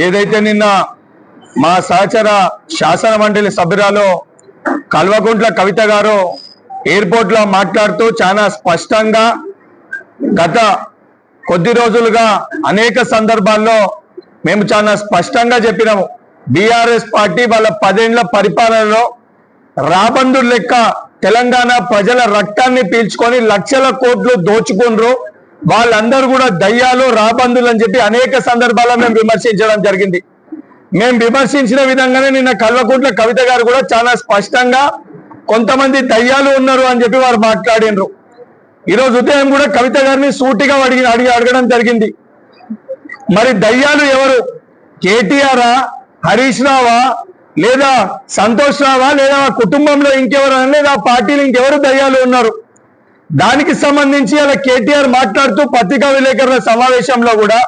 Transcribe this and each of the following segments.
ఏదైతే నిన్న మా సహచర శాసన మండలి సభ్యురాలు కల్వకుంట్ల కవిత గారు ఎయిర్పోర్ట్ లో మాట్లాడుతూ చాలా స్పష్టంగా గత కొద్ది రోజులుగా అనేక సందర్భాల్లో మేము చాలా స్పష్టంగా చెప్పినాము, బీఆర్ఎస్ పార్టీ వాళ్ళ 10 ఏళ్ల పరిపాలనలో రాబందు లెక్క తెలంగాణ ప్రజల రక్తాన్ని పీల్చుకొని లక్షల కోట్లు దోచుకుండ్రు, వాళ్ళందరూ కూడా దయ్యాలు రాబందులు అని చెప్పి అనేక సందర్భాల్లో మేము విమర్శించడం జరిగింది. మేము విమర్శించిన విధంగానే నిన్న కల్వకుంట్ల కవిత గారు కూడా చాలా స్పష్టంగా కొంతమంది దయ్యాలు ఉన్నారు అని చెప్పి వారు మాట్లాడినరు. ఈరోజు ఉదయం కూడా కవిత గారిని సూటిగా అడగడం జరిగింది, మరి దయ్యాలు ఎవరు? కేటీఆరా, హరీష్ రావా, లేదా సంతోష్ రావా, లేదా కుటుంబంలో ఇంకెవరు, లేదా పార్టీలు ఇంకెవరు దయ్యాలు ఉన్నారు? దానికి సంబంధించి అలా కేటీఆర్ మాట్లాడుతూ పత్రికా విలేకరుల సమావేశంలో కూడా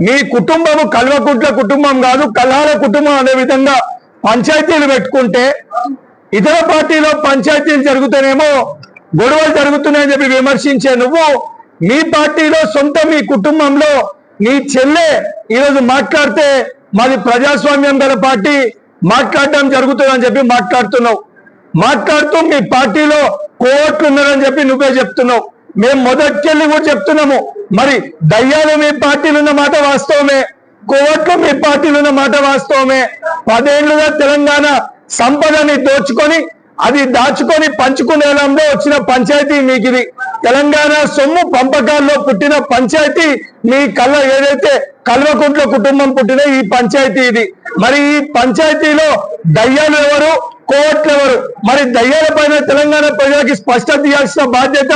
మీ కుటుంబము కల్వకుంట్ల కుటుంబం కాదు, కల్హాల కుటుంబం అనే విధంగా పంచాయతీలు పెట్టుకుంటే ఇతర పార్టీలో పంచాయతీలు జరుగుతానేమో గొడవలు జరుగుతున్నాయని చెప్పి విమర్శించే నువ్వు మీ పార్టీలో సొంత మీ కుటుంబంలో నీ చెల్లె ఈరోజు మాట్లాడితే మాది ప్రజాస్వామ్యం గల పార్టీ మాట్లాడడం జరుగుతుందని చెప్పి మాట్లాడుతూ మీ పార్టీలో కోట్లు ఉన్నారని చెప్పి నువ్వే చెప్తున్నావు. మేము మొదటికెళ్ళి కూడా చెప్తున్నాము, మరి దయ్యాలు మీ పార్టీలు ఉన్న మాట వాస్తవమే, కోట్లు మీ పార్టీలు ఉన్న మాట వాస్తవమే. 10 ఏళ్లుగా తెలంగాణ సంపదని దోచుకొని అది దాచుకొని పంచుకునేలంలో వచ్చిన పంచాయతీ మీకు ఇది. తెలంగాణ సొమ్ము పంపకాల్లో పుట్టిన పంచాయతీ మీ ఏదైతే కల్వకుంట్ల కుటుంబం పుట్టిన ఈ పంచాయతీ ఇది. మరి ఈ పంచాయతీలో దయ్యాలు ఎవరు, కోట్లు ఎవరు? మరి దయ్యాల పైన తెలంగాణ ప్రజలకి స్పష్టత ఇవ్వాల్సిన బాధ్యత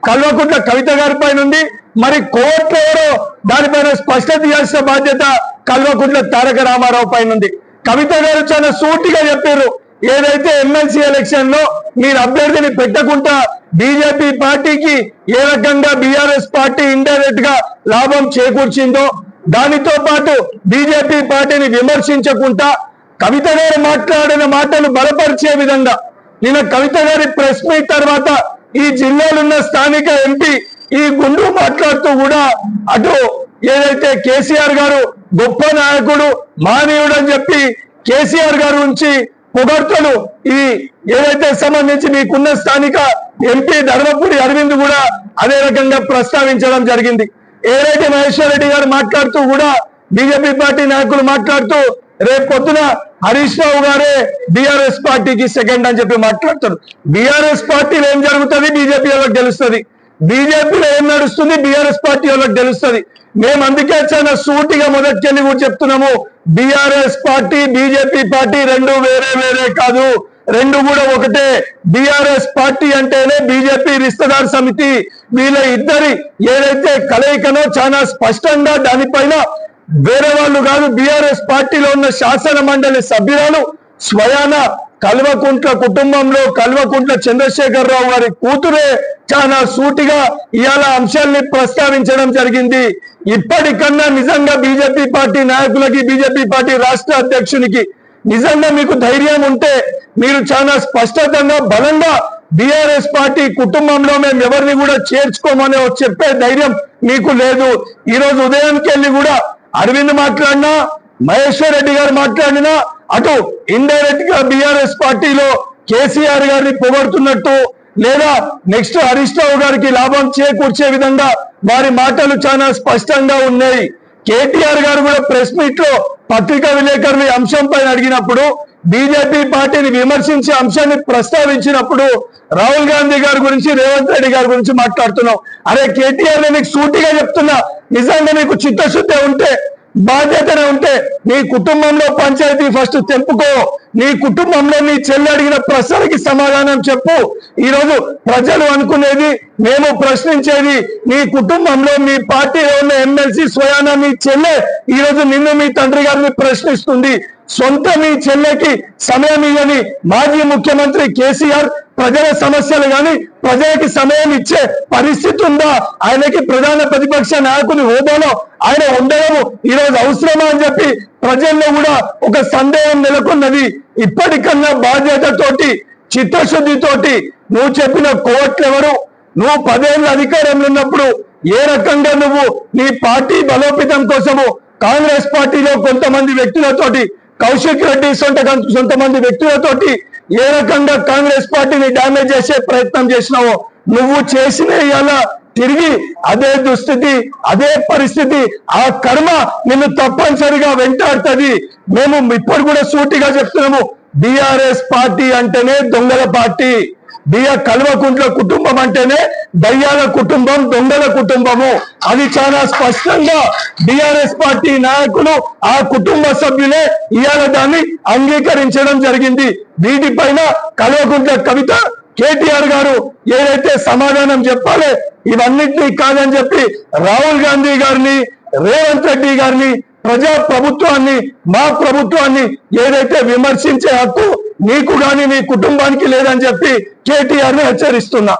కల్వకుంట్ల కవిత గారి పైన ఉంది. మరి కోట్లు ఎవరో దానిపైన స్పష్టత ఇవ్వాల్సిన బాధ్యత కల్వకుంట్ల తారక రామారావు పైన ఉంది. కవిత గారు చాలా సూటిగా చెప్పారు, ఏదైతే ఎమ్మెల్సీ ఎలక్షన్ లో మీరు అభ్యర్థిని పెట్టకుండా బీజేపీ పార్టీకి ఏ రకంగా బీఆర్ఎస్ పార్టీ ఇండైరెక్ట్ గా లాభం చేకూర్చిందో, దానితో పాటు బీజేపీ పార్టీని విమర్శించకుండా కవిత గారు మాట్లాడిన మాటలు బలపరిచే విధంగా నిన్న కవిత గారి ప్రెస్ మీట్ తర్వాత ఈ జిల్లాలున్న స్థానిక ఎంపీ ఈ గుండు మాట్లాడుతూ కూడా అటు ఏదైతే కేసీఆర్ గారు గొప్ప నాయకుడు మానవుడు అని చెప్పి కేసీఆర్ గారు నుంచి పొగడ్తలు ఈ ఏదైతే సంబంధించి మీకున్న స్థానిక ఎంపీ ధర్మపురి అరవింద్ కూడా అదే రకంగా ప్రస్తావించడం జరిగింది. ఏదైతే మహేశ్వర్ రెడ్డి గారు మాట్లాడుతూ కూడా బీజేపీ పార్టీ నాయకులు మాట్లాడుతూ రేపు పొద్దున హరీష్ రావు గారే బీఆర్ఎస్ పార్టీకి సెకండ్ అని చెప్పి మాట్లాడతారు. బీఆర్ఎస్ పార్టీలో ఏం జరుగుతుంది బీజేపీ వాళ్ళకి తెలుస్తుంది, బీజేపీలో ఏం నడుస్తుంది బీఆర్ఎస్ పార్టీ వాళ్ళకి తెలుస్తుంది. మేము అందుకే చాలా సూటిగా మొదటికెళ్ళి కూడా చెప్తున్నాము, బీఆర్ఎస్ పార్టీ బీజేపీ పార్టీ రెండు వేరే కాదు, రెండు కూడా ఒకటే. బీఆర్ఎస్ పార్టీ అంటేనే బీజేపీ రిస్తదార్ సమితి, వీళ్ళ ఇద్దరి ఏదైతే కలయికనో చాలా స్పష్టంగా దానిపైన వేరే వాళ్ళు కాదు, బీఆర్ఎస్ పార్టీలో ఉన్న శాసన మండలి సభ్యురాలు స్వయాన కల్వకుంట్ల కుటుంబంలో కల్వకుంట్ల చంద్రశేఖరరావు గారి కూతురే చాలా సూటిగా ఇవాళ అంశాల్ని ప్రస్తావించడం జరిగింది. ఇప్పటికన్నా నిజంగా బీజేపీ పార్టీ నాయకులకి, బీజేపీ పార్టీ రాష్ట్ర అధ్యక్షునికి నిజంగా మీకు ధైర్యం ఉంటే మీరు చాలా స్పష్టంగా బలంగా బీఆర్ఎస్ పార్టీ కుటుంబంలో మేము ఎవరిని కూడా చేర్చుకోమని చెప్పే ధైర్యం మీకు లేదు. ఈరోజు ఉదయానికి వెళ్ళి కూడా అరవింద్ మాట్లాడినా, మహేశ్వర్ రెడ్డి గారు మాట్లాడినా అటు ఇండైరెక్ట్ గా బీఆర్ఎస్ పార్టీలో కేసీఆర్ గారిని పొగడుతున్నట్టు లేదా నెక్స్ట్ హరీష్ రావు గారికి లాభం చేకూర్చే విధంగా వారి మాటలు చాలా స్పష్టంగా ఉన్నాయి. కేటీఆర్ గారు కూడా ప్రెస్ మీట్ లో పత్రికా విలేకరులు అంశం పైన అడిగినప్పుడు బీజేపీ పార్టీని విమర్శించే అంశాన్ని ప్రస్తావించినప్పుడు రాహుల్ గాంధీ గారి గురించి, రేవంత్ రెడ్డి గారి గురించి మాట్లాడుతున్నావు. అరే కేటీఆర్ నీకు సూటిగా చెప్తున్నా, నిజంగా నీకు చిత్తశుద్ధి ఉంటే, బాధ్యతనే ఉంటే నీ కుటుంబంలో పంచాయతీ ఫస్ట్ తెంపుకో, నీ కుటుంబంలో నీ చెల్లి అడిగిన ప్రశ్నలకి సమాధానం చెప్పు. ఈరోజు ప్రజలు అనుకునేది, మేము ప్రశ్నించేది, నీ కుటుంబంలో మీ పార్టీలో ఉన్న ఎమ్మెల్సీ స్వయానా మీ చెల్లె ఈరోజు నిన్ను మీ తండ్రి గారిని ప్రశ్నిస్తుంది. సొంత మీ చెల్లెకి సమయం ఇవ్వని మాజీ ముఖ్యమంత్రి కేసీఆర్ ప్రజల సమస్యలు కానీ ప్రజలకి సమయం ఇచ్చే పరిస్థితి ఉందా? ఆయనకి ప్రధాన ప్రతిపక్ష నాయకుని హోదాలో ఆయన ఉండడము ఈరోజు అవసరమా అని చెప్పి ప్రజల్లో కూడా ఒక సందేహం నెలకొన్నది. ఇప్పటికన్నా బాధ్యతతోటి, చిత్తశుద్ధితోటి నువ్వు చెప్పిన కోట్లు ఎవరు, నువ్వు 10 ఏళ్ళ అధికారంలో ఉన్నప్పుడు ఏ రకంగా నువ్వు నీ పార్టీ బలోపేతం కోసము కాంగ్రెస్ పార్టీలో కొంతమంది వ్యక్తులతోటి కౌశిక్ రెడ్డి కొంతమంది వ్యక్తులతోటి ఏ రకంగా కాంగ్రెస్ పార్టీని డ్యామేజ్ చేసే ప్రయత్నం చేసినావో నువ్వు చేసిన ఇవాళ తిరిగి అదే దుస్థితి అదే పరిస్థితి ఆ కర్మ నిన్ను తప్పనిసరిగా వెంటాడుతుంది. మేము ఇప్పుడు కూడా సూటిగా చెప్తున్నాము, బీఆర్ఎస్ పార్టీ అంటేనే దొంగల పార్టీ. కల్వకుంట్ల కుటుంబం అంటేనే దయ్యాల కుటుంబం, దొంగల కుటుంబము. అది చాలా స్పష్టంగా బీఆర్ఎస్ పార్టీ నాయకులు ఆ కుటుంబ సభ్యులే ఇవాళ దాన్ని అంగీకరించడం జరిగింది. వీటిపైన కల్వకుంట్ల కవిత కేటీఆర్ గారు ఏదైతే సమాధానం చెప్పాలి ఇవన్నిటినీ కాదని చెప్పి రాహుల్ గాంధీ గారిని, రేవంత్ రెడ్డి గారిని, ప్రజా ప్రభుత్వాన్ని, మా ప్రభుత్వాన్ని ఏదైతే విమర్శించే హక్కు నీకు గాని నీ కుటుంబానికి లేదని చెప్పి కేటీఆర్ ని హెచ్చరిస్తున్నా.